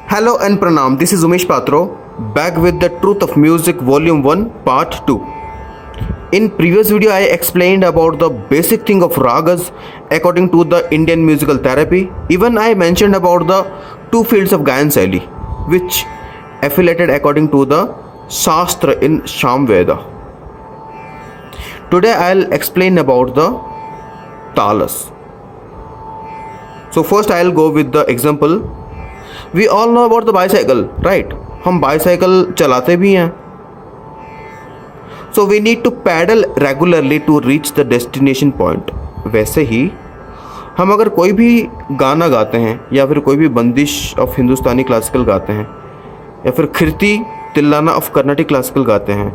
Hello and pranam. This is Umesh Patro, back with the Truth of Music Volume 1 Part 2. In previous video I explained about the basic thing of ragas according to the Indian musical therapy. Even I mentioned about the two fields of Gayan Shaili which affiliated according to the Shastra in Samveda. Today I'll explain about the talas. So first I'll go with the example. We all know about the bicycle, right? हम bicycle चलाते भी हैं. So we need to pedal regularly to reach the destination point. वैसे ही हम अगर कोई भी गाना गाते हैं या फिर कोई भी बंदिश ऑफ हिंदुस्तानी क्लासिकल गाते हैं या फिर खिरती तिल्लाना ऑफ कर्नाटिक क्लासिकल गाते हैं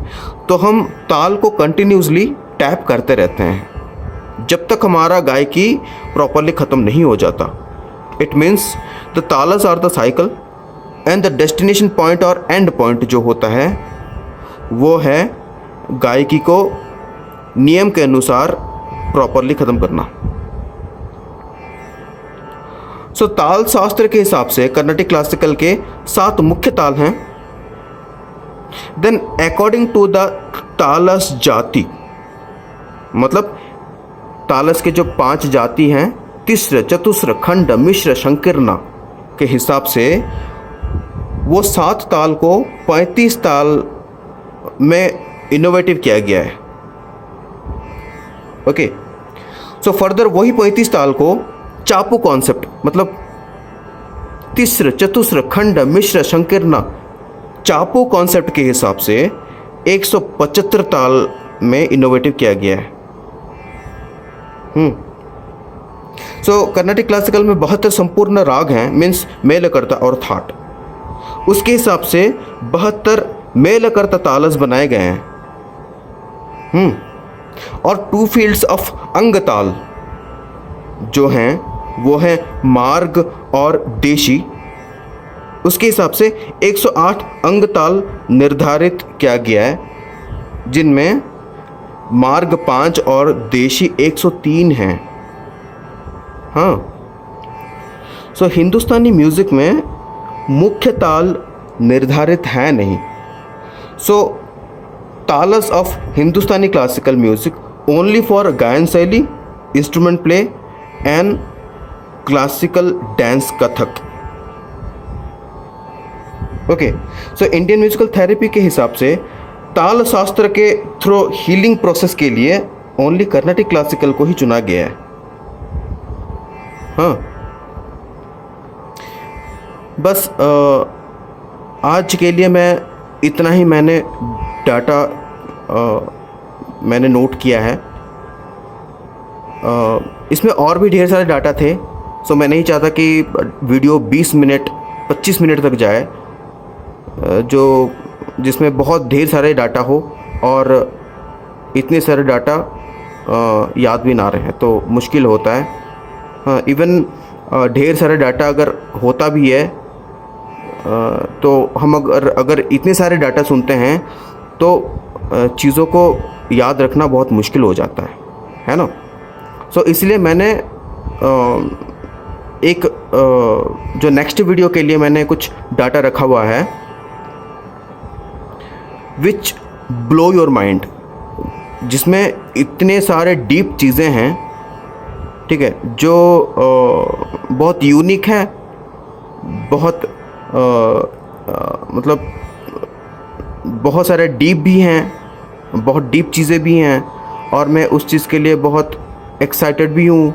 तो हम ताल को कंटिन्यूसली टैप करते रहते हैं जब तक हमारा गायकी प्रॉपरली ख़त्म नहीं हो जाता. It means the taals are the cycle and the destination point और एंड पॉइंट जो होता है वो है गायकी को नियम के अनुसार प्रॉपरली ख़त्म करना. सो ताल शास्त्र के हिसाब से कर्नाटिक क्लासिकल के 7 मुख्य ताल हैं. देन अकॉर्डिंग टू द तालस जाति, मतलब तालस के जो 5 जाति हैं, तिस्र, चतुस्र, खंड, मिश्र, संकीर्ण के हिसाब से वो 7 ताल को 35 ताल में इनोवेटिव किया गया है. ओके, सो फर्दर वही 35 ताल को चापू कॉन्सेप्ट, मतलब तिस्र, चतुस्र, खंड, मिश्र, संकीर्ण, चापू कॉन्सेप्ट के हिसाब से 175 ताल में इनोवेटिव किया गया है. सो कर्नाटिक क्लासिकल में 72 संपूर्ण राग हैं, मीन्स मेलकर्ता और थाट. उसके हिसाब से 72 मेलकर्ता तालस बनाए गए हैं. और 2 फील्ड्स ऑफ अंग ताल जो हैं वो है मार्ग और देशी. उसके हिसाब से 108 अंग ताल निर्धारित किया गया है जिनमें मार्ग 5 और देशी 103 हैं. हाँ, सो हिंदुस्तानी म्यूज़िक में मुख्य ताल निर्धारित है नहीं. So taals of Hindustani classical music only for gayan shaili, instrument play and classical dance Kathak. Okay, so Indian musical therapy के हिसाब से ताल शास्त्र के थ्रू हीलिंग प्रोसेस के लिए ओनली कर्नाटिक क्लासिकल को ही चुना गया है. हाँ, बस आज के लिए मैं इतना ही मैंने डाटा मैंने नोट किया है. इसमें और भी ढेर सारे डाटा थे. सो मैं नहीं चाहता कि वीडियो 20 मिनट 25 मिनट तक जाए जो जिसमें बहुत ढेर सारे डाटा हो और इतने सारे डाटा याद भी ना रहे तो मुश्किल होता है. हाँ, इवन ढेर सारे डाटा अगर होता भी है तो हम अगर इतने सारे डाटा सुनते हैं तो चीज़ों को याद रखना बहुत मुश्किल हो जाता है ना. सो इसलिए मैंने एक जो नेक्स्ट वीडियो के लिए मैंने कुछ डाटा रखा हुआ है विच ब्लो योर माइंड, जिसमें इतने सारे डीप चीज़ें हैं, ठीक है, जो बहुत यूनिक है, बहुत मतलब बहुत सारे डीप भी हैं, बहुत डीप चीज़ें भी हैं और मैं उस चीज़ के लिए बहुत एक्साइटेड भी हूँ.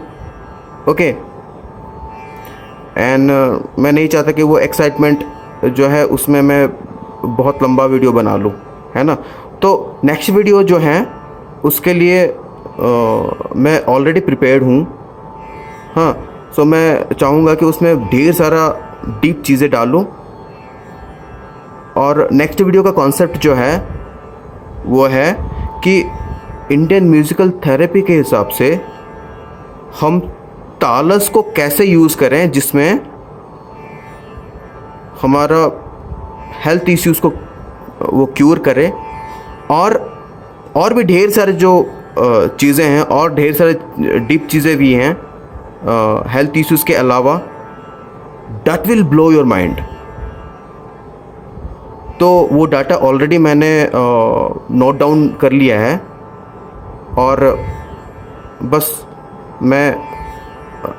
ओके, एंड मैं नहीं चाहता कि वो एक्साइटमेंट जो है उसमें मैं बहुत लंबा वीडियो बना लूँ, है ना. तो नेक्स्ट वीडियो जो है उसके लिए मैं ऑलरेडी प्रिपेयर्ड हूँ. हाँ, सो मैं चाहूँगा कि उसमें ढेर सारा डीप चीज़ें डालूँ. और नेक्स्ट वीडियो का कॉन्सेप्ट जो है वो है कि इंडियन म्यूज़िकल थेरेपी के हिसाब से हम तालस को कैसे यूज़ करें जिसमें हमारा हेल्थ इश्यूज़ को वो क्यूर करे. और भी ढेर सारे जो चीज़ें हैं और ढेर सारे डीप चीज़ें भी हैं हेल्थ इश्यूज़ के अलावा, that will blow your mind. तो वो डाटा ऑलरेडी मैंने नोट डाउन कर लिया है और बस मैं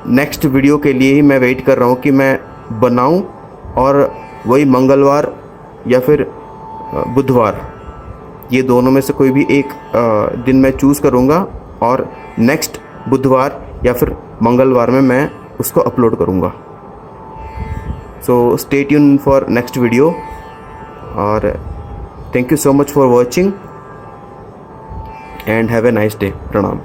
नेक्स्ट वीडियो के लिए ही मैं वेट कर रहा हूँ कि मैं बनाऊँ और वही मंगलवार या फिर बुधवार, ये दोनों में से कोई भी एक दिन मैं चूज़ करूँगा और नेक्स्ट बुधवार या फिर मंगलवार में मैं उसको अपलोड करूँगा। So stay tune for next video और thank you so much for watching and have a nice day. प्रणाम।